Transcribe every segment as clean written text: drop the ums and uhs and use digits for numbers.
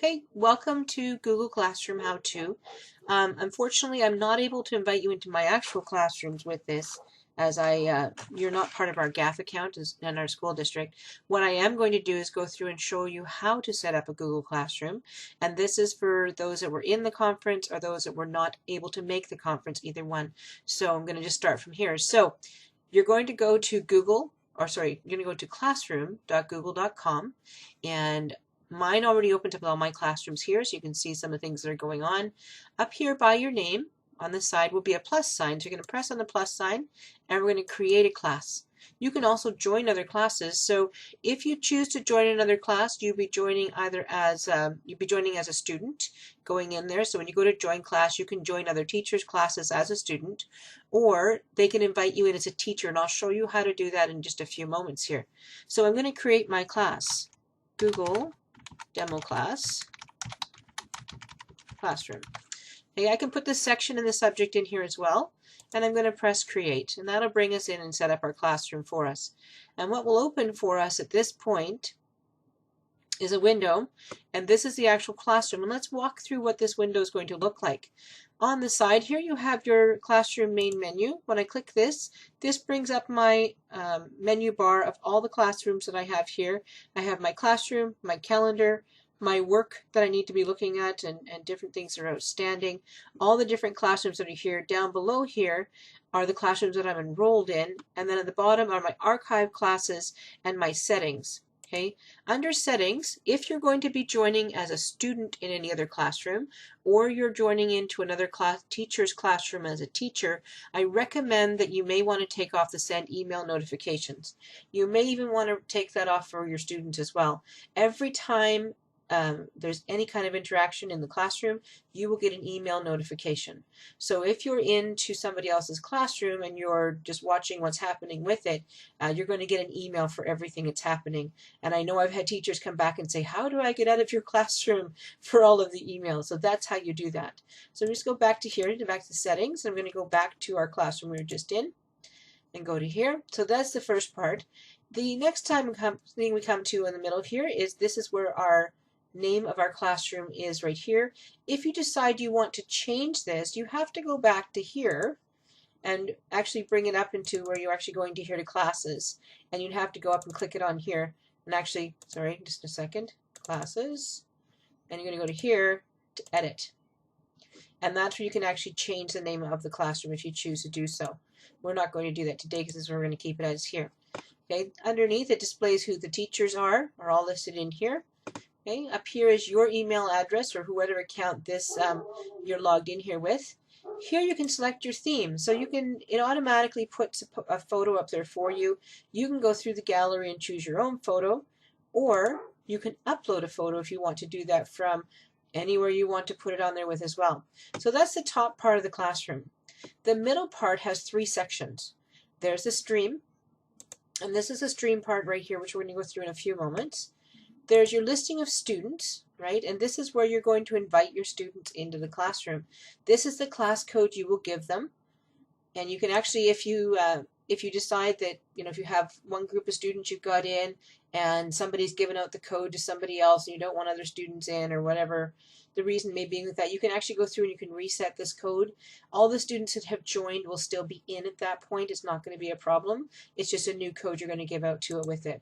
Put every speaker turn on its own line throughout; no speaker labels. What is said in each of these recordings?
Okay, welcome to Google Classroom How To. Unfortunately, I'm not able to invite you into my actual classrooms with this, as you're not part of our GAF account in our school district. What I am going to do is go through and show you how to set up a Google Classroom, and this is for those that were in the conference or those that were not able to make the conference, either one. So I'm going to just start from here. So you're going to go to you're going to go to classroom.google.com, and mine already opened up all my classrooms here, so you can see some of the things that are going on. Up here by your name, on the side will be a plus sign, so you're going to press on the plus sign, and we're going to create a class. You can also join other classes, so if you choose to join another class, you'll be joining either as a student going in there. So when you go to join class, you can join other teachers' classes as a student, or they can invite you in as a teacher, and I'll show you how to do that in just a few moments here. So I'm going to create my class, Google Demo Classroom. Okay, I can put this section and the subject in here as well, and I'm going to press create, and that'll bring us in and set up our classroom for us. And what will open for us at this point is a window, and this is the actual classroom, and let's walk through what this window is going to look like. On the side here you have your classroom main menu. When I click this brings up my menu bar of all the classrooms that I have here. I have my classroom, my calendar, my work that I need to be looking at, and different things that are outstanding. All the different classrooms that are here. Down below here are the classrooms that I'm enrolled in, and then at the bottom are my archive classes and my settings. Okay. Under settings, if you're going to be joining as a student in any other classroom, or you're joining into another teacher's classroom as a teacher, I recommend that you may want to take off the send email notifications. You may even want to take that off for your students as well. Every time there's any kind of interaction in the classroom, you will get an email notification. So if you're into somebody else's classroom and you're just watching what's happening with it, you're going to get an email for everything that's happening. And I know I've had teachers come back and say, how do I get out of your classroom for all of the emails? So that's how you do that. So just go back to here, back to settings. I'm going to go back to our classroom we were just in and go to here. So that's the first part. The next thing we come to in the middle here is this is where our name of our classroom is right here. If you decide you want to change this, you have to go back to here and actually bring it up into where you're actually going to here to classes, and you'd have to go up and click it on here and actually, sorry, just a second, classes, and you're going to go to here to edit, and that's where you can actually change the name of the classroom if you choose to do so. We're not going to do that today because this is where we're going to keep it as here. Okay, underneath it displays who the teachers are all listed in here. Okay, up here is your email address or whatever account this you're logged in here with. Here you can select your theme, so it automatically puts a photo up there for you. You can go through the gallery and choose your own photo, or you can upload a photo if you want to do that from anywhere you want to put it on there with as well. So that's the top part of the classroom. The middle part has three sections. There's the stream, and this is the stream part right here, which we're going to go through in a few moments. There's your listing of students, right? And this is where you're going to invite your students into the classroom. This is the class code you will give them. And you can actually, if you decide that, if you have one group of students you've got in and somebody's given out the code to somebody else and you don't want other students in or whatever the reason may be with that, you can actually go through and you can reset this code. All the students that have joined will still be in at that point. It's not going to be a problem. It's just a new code you're going to give out to it with it.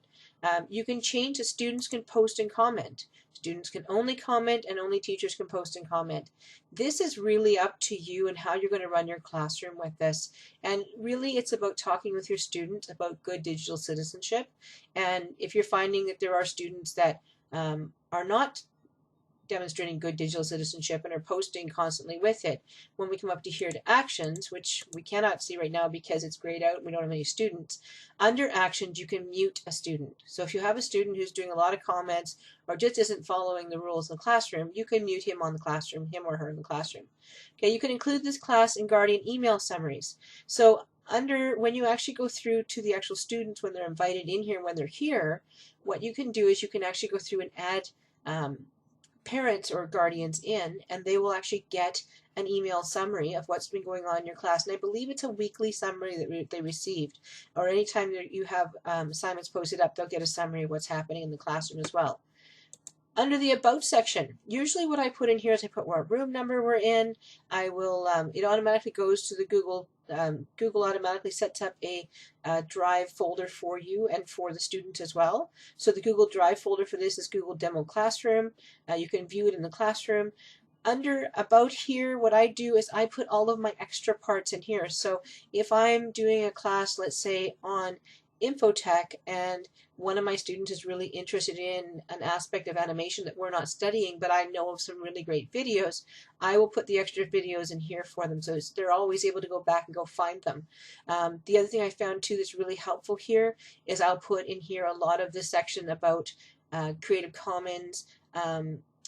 You can change that students can post and comment. Students can only comment and only teachers can post and comment. This is really up to you and how you're going to run your classroom with this. And really it's about talking with your students about good digital citizenship. And if you're finding that there are students that are not demonstrating good digital citizenship and are posting constantly with it, when we come up to here to actions, which we cannot see right now because it's grayed out and we don't have any students, under actions you can mute a student. So if you have a student who's doing a lot of comments or just isn't following the rules in the classroom, you can mute him on the classroom, him or her in the classroom. Okay, you can include this class in Guardian email summaries. So when you actually go through to the actual students when they're invited in here, when they're here, what you can do is you can actually go through and add parents or guardians in, and they will actually get an email summary of what's been going on in your class. And I believe it's a weekly summary that they received, or anytime that you have assignments posted up, they'll get a summary of what's happening in the classroom as well. Under the About section, usually what I put in here is I put what room number we're in. I will, it automatically goes to the Google. Google automatically sets up a Drive folder for you and for the student as well. So the Google Drive folder for this is Google Demo Classroom. You can view it in the classroom. Under About here, what I do is I put all of my extra parts in here. So if I'm doing a class, let's say on Infotech, and one of my students is really interested in an aspect of animation that we're not studying, but I know of some really great videos, I will put the extra videos in here for them, so they're always able to go back and go find them. The other thing I found too that's really helpful here is I'll put in here a lot of this section about Creative Commons,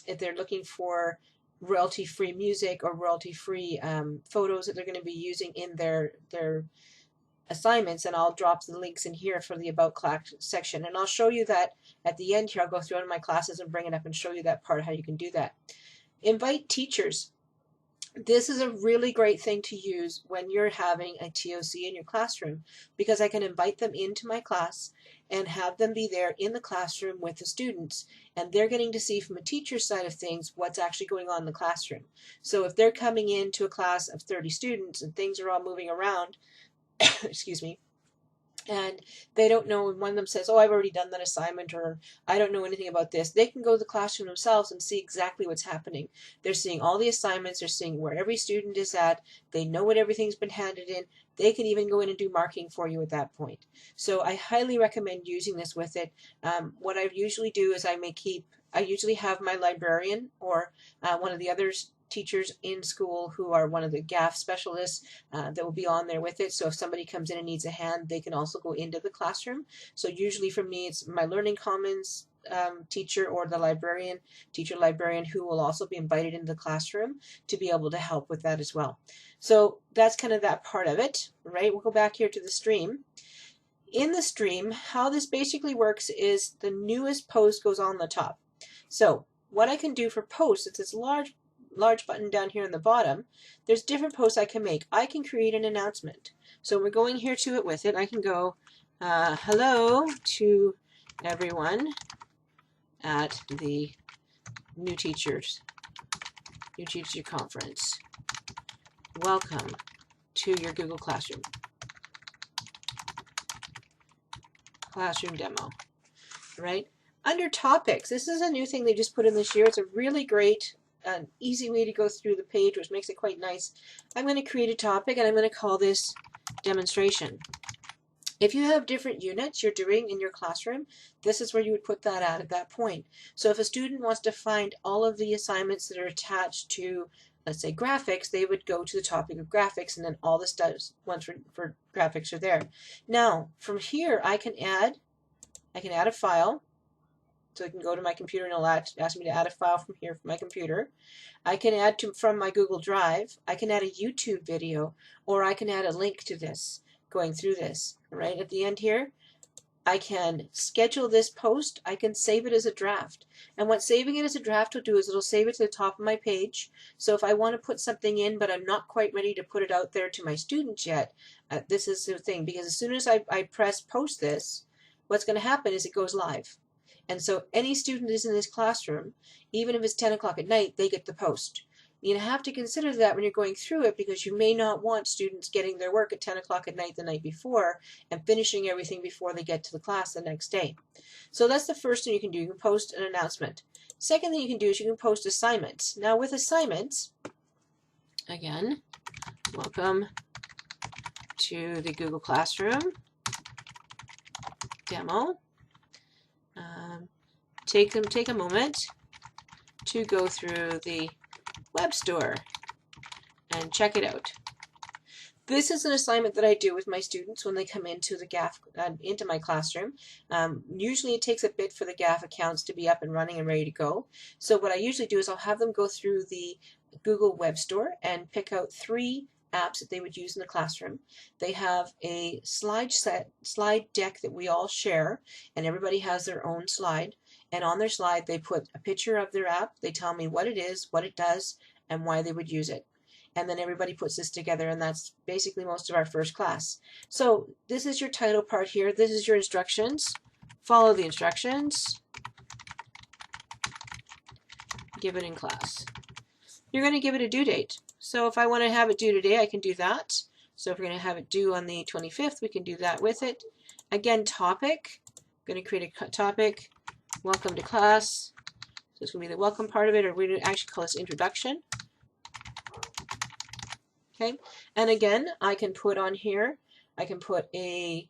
if they're looking for royalty-free music or royalty-free photos that they're going to be using in their assignments, and I'll drop the links in here for the About class section, and I'll show you that at the end here. I'll go through one of my classes and bring it up and show you that part, how you can do that. Invite teachers. This is a really great thing to use when you're having a TOC in your classroom, because I can invite them into my class and have them be there in the classroom with the students, and they're getting to see from a teacher's side of things what's actually going on in the classroom. So if they're coming into a class of 30 students and things are all moving around, excuse me, and they don't know, and one of them says, oh, I've already done that assignment, or I don't know anything about this, they can go to the classroom themselves and see exactly what's happening. They're seeing all the assignments, they're seeing where every student is at, they know what everything's been handed in, they can even go in and do marking for you at that point. So I highly recommend using this with it. What I usually do is I usually have my librarian or one of the others teachers in school who are one of the GAF specialists that will be on there with it. So if somebody comes in and needs a hand, they can also go into the classroom. So usually for me, it's my Learning Commons teacher or the teacher librarian who will also be invited into the classroom to be able to help with that as well. So that's kind of that part of it, right? We'll go back here to the stream. In the stream, how this basically works is the newest post goes on the top. So what I can do for posts, it's this large button down here in the bottom, there's different posts I can make. I can create an announcement. So we're going here to it with it. I can go, hello to everyone at the New Teacher Conference. Welcome to your Google Classroom demo, right? Under topics, this is a new thing they just put in this year. It's a really great an easy way to go through the page, which makes it quite nice. I'm going to create a topic and I'm going to call this demonstration. If you have different units you're doing in your classroom, this is where you would put that at that point. So if a student wants to find all of the assignments that are attached to, let's say, graphics, they would go to the topic of graphics, and then all the ones for graphics are there. Now, from here, I can add a file. So I can go to my computer and it'll ask me to add a file from here from my computer. I can add from my Google Drive. I can add a YouTube video, or I can add a link to this, going through this. Right at the end here, I can schedule this post. I can save it as a draft. And what saving it as a draft will do is it'll save it to the top of my page. So if I want to put something in, but I'm not quite ready to put it out there to my students yet, this is the thing. Because as soon as I press post this, what's going to happen is it goes live. And so any student that is in this classroom, even if it's 10 o'clock at night, they get the post. You have to consider that when you're going through it, because you may not want students getting their work at 10 o'clock at night the night before and finishing everything before they get to the class the next day. So that's the first thing you can do. You can post an announcement. Second thing you can do is you can post assignments. Now with assignments, again, welcome to the Google Classroom demo. Take a moment to go through the web store and check it out. This is an assignment that I do with my students when they come into the GAF into my classroom. Usually it takes a bit for the GAF accounts to be up and running and ready to go. So what I usually do is I'll have them go through the Google Web Store and pick out 3 apps that they would use in the classroom. They have a slide deck that we all share, and everybody has their own slide. And on their slide, they put a picture of their app. They tell me what it is, what it does, and why they would use it. And then everybody puts this together, and that's basically most of our first class. So this is your title part here. This is your instructions. Follow the instructions. given in class. You're going to give it a due date. So if I want to have it due today, I can do that. So if we're going to have it due on the 25th, we can do that with it. Again, topic. I'm going to create a topic, welcome to class. So it's going to be the welcome part of it, or we're going to actually call this introduction. Okay, and again, I can put on here, I can put a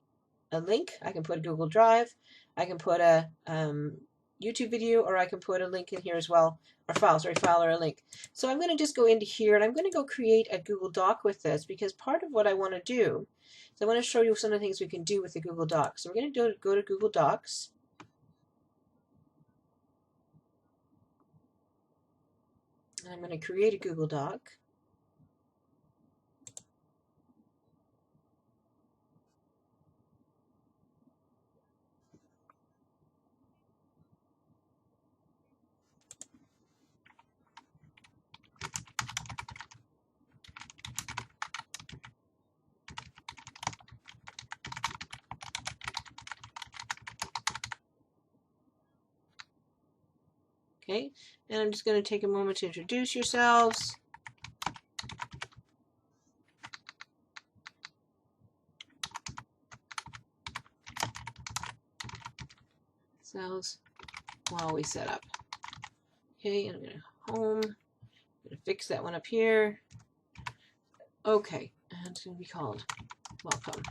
link, I can put a Google Drive, I can put a YouTube video, or I can put a link in here as well, or file or a link. So I'm going to just go into here and I'm going to go create a Google Doc with this, because part of what I want to do is I want to show you some of the things we can do with the Google Doc. So we're going to go to Google Docs. And I'm going to create a Google Doc. Okay, and I'm just going to take a moment to introduce yourselves. Cells while we set up. Okay, and I'm going to home. I'm going to fix that one up here. Okay, and it's going to be called welcome.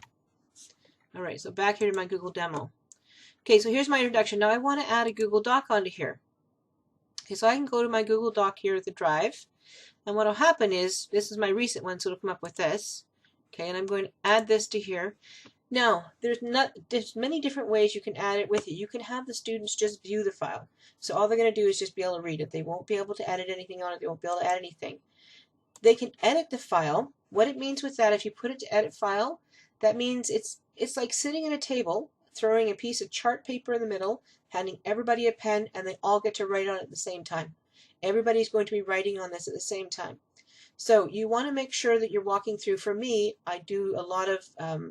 All right, so back here to my Google demo. Okay, so here's my introduction. Now I want to add a Google Doc onto here. Okay, so I can go to my Google Doc here at the drive, and what will happen is, this is my recent one, so it'll come up with this. Okay, and I'm going to add this to here. Now, there's many different ways you can add it with it. You can have the students just view the file. So all they're going to do is just be able to read it. They won't be able to edit anything on it. They won't be able to add anything. They can edit the file. What it means with that, if you put it to edit file, that means it's like sitting at a table, throwing a piece of chart paper in the middle, handing everybody a pen, and they all get to write on it at the same time. Everybody's going to be writing on this at the same time. So you want to make sure that you're walking through. For me, I do a lot of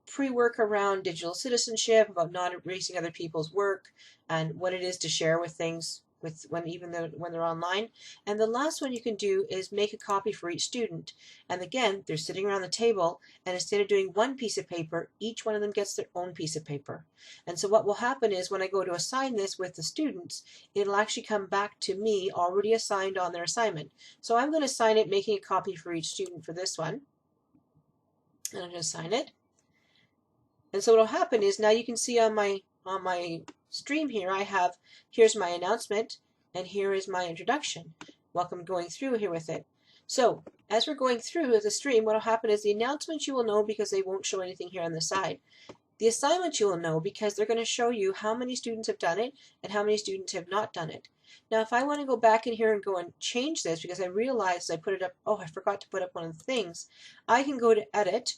pre-work around digital citizenship, about not erasing other people's work, and what it is to share with things when they're online. And the last one you can do is make a copy for each student. And again, they're sitting around the table, and instead of doing one piece of paper, each one of them gets their own piece of paper. And so what will happen is, when I go to assign this with the students, it'll actually come back to me already assigned on their assignment. So I'm going to assign it, making a copy for each student for this one. And I'm going to assign it. And so what will happen is, now you can see on my stream here, here's my announcement, and here is my introduction. Welcome, going through here with it. So as we're going through the stream, what will happen is, the announcements you will know because they won't show anything here on the side. The assignments you will know because they're going to show you how many students have done it and how many students have not done it. Now if I want to go back in here and go and change this, because I realized I put it up, oh, I forgot to put up one of the things, I can go to edit,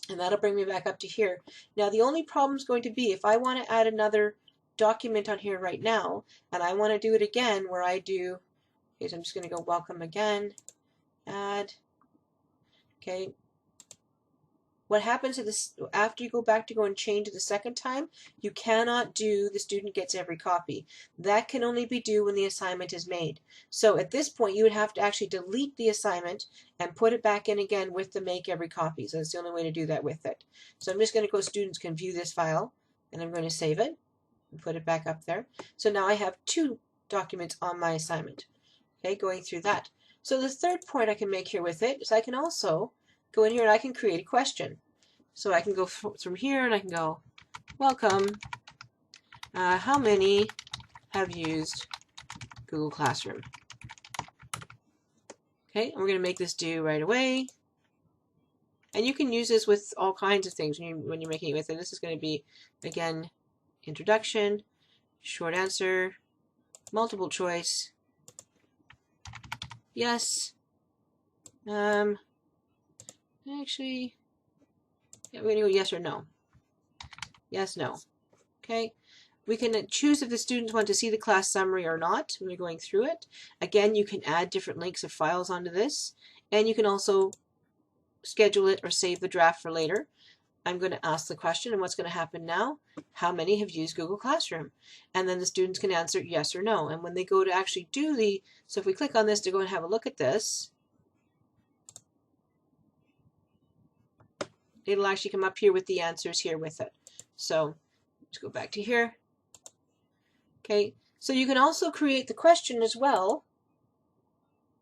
and that'll bring me back up to here. Now the only problem is going to be, if I want to add another document on here right now, and I want to do it again where I do, okay, so I'm just going to go welcome again, add, okay. What happens to this, after you go back to go and change it the second time, you cannot do the student gets every copy. That can only be due when the assignment is made. So at this point, you would have to actually delete the assignment and put it back in again with the make every copy. So that's the only way to do that with it. So I'm just going to go, students can view this file, and I'm going to save it and put it back up there. So now I have 2 documents on my assignment. Okay, going through that. So the third point I can make here with it is, I can also go in here and I can create a question. So I can go from here and I can go, welcome, how many have used Google Classroom? Okay, and we're going to make this due right away. And you can use this with all kinds of things when you're making it with it. This is going to be, again, introduction, short answer, multiple choice, yes, actually, yeah, we're going to go yes or no. Yes, no. Okay. We can choose if the students want to see the class summary or not when we're going through it. Again, you can add different links of files onto this, and you can also schedule it or save the draft for later. I'm going to ask the question, and what's going to happen now? How many have used Google Classroom? And then the students can answer yes or no. And when they go to actually do so if we click on this to go and have a look at this, it'll actually come up here with the answers here with it. So let's go back to here. Okay, so you can also create the question as well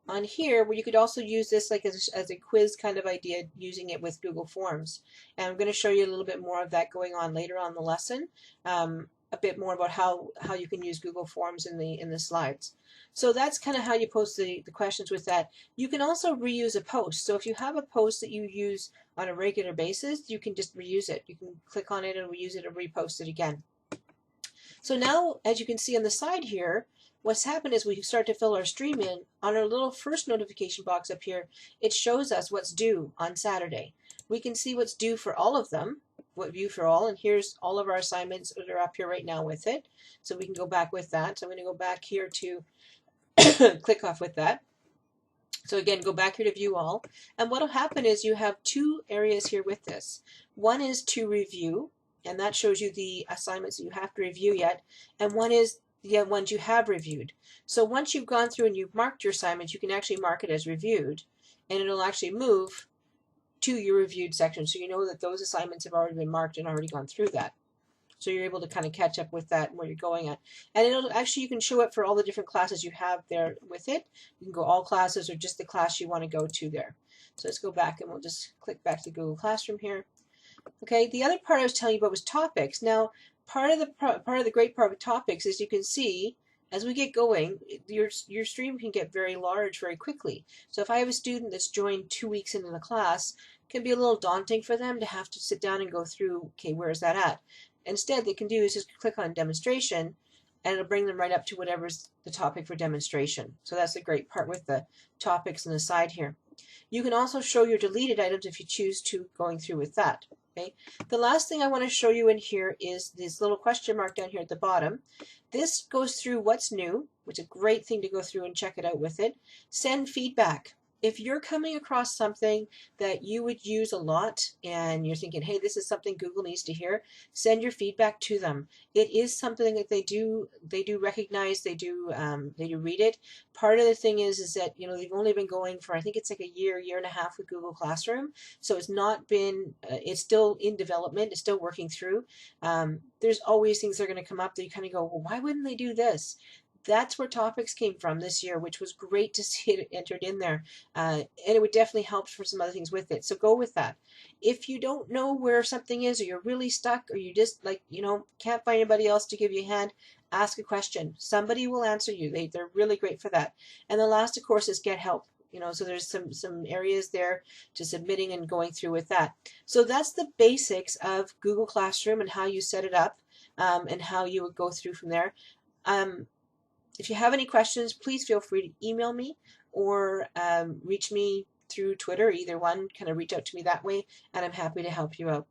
on here, where you could also use this like as a quiz kind of idea, using it with Google Forms. And I'm going to show you a little bit more of that going on later on in the lesson, a bit more about how you can use Google Forms in the slides. So that's kind of how you post the questions with that. You can also reuse a post. So if you have a post that you use on a regular basis, you can just reuse it. You can click on it and reuse it and repost it again. So now, as you can see on the side here, what's happened is we start to fill our stream in. On our little first notification box up here, it shows us what's due on Saturday. We can see what's due for all of them, what due for all, and here's all of our assignments that are up here right now with it. So we can go back with that. So I'm going to go back here to click off with that. So again, go back here to view all. And what will happen is you have two areas here with this. One is to review, and that shows you the assignments that you have to review yet, and one is the ones you have reviewed. So once you've gone through and you've marked your assignments, you can actually mark it as reviewed, and it'll actually move to your reviewed section, so you know that those assignments have already been marked and already gone through that. So you're able to kind of catch up with that and where you're going at. And it'll actually, you can show it for all the different classes you have there with it. You can go all classes or just the class you want to go to there. So let's go back and we'll just click back to Google Classroom here. Okay, the other part I was telling you about was topics. Now, part of the great part of topics is you can see as we get going, your stream can get very large very quickly. So if I have a student that's joined 2 weeks into the class, it can be a little daunting for them to have to sit down and go through, okay, where is that at? Instead, they can do is just click on demonstration, and it'll bring them right up to whatever's the topic for demonstration. So that's the great part with the topics on the side here. You can also show your deleted items if you choose to going through with that. Okay. The last thing I want to show you in here is this little question mark down here at the bottom. This goes through what's new, which is a great thing to go through and check it out with it. Send feedback. If you're coming across something that you would use a lot and you're thinking, hey, this is something Google needs to hear, send your feedback to them. It is something that they do recognize, they do read it. Part of the thing is that, you know, they've only been going for, I think it's like a year and a half with Google Classroom. So it's not been, it's still in development, it's still working through. There's always things that are going to come up that you kind of go, well, why wouldn't they do this? That's where topics came from this year, which was great to see it entered in there. And it would definitely help for some other things with it. So go with that. If you don't know where something is, or you're really stuck, or you just can't find anybody else to give you a hand, ask a question. Somebody will answer you. They're really great for that. And the last, of course, is get help. So there's some areas there to submitting and going through with that. So that's the basics of Google Classroom and how you set it up, and how you would go through from there. If you have any questions, please feel free to email me or reach me through Twitter. Either one, kind of reach out to me that way, and I'm happy to help you out.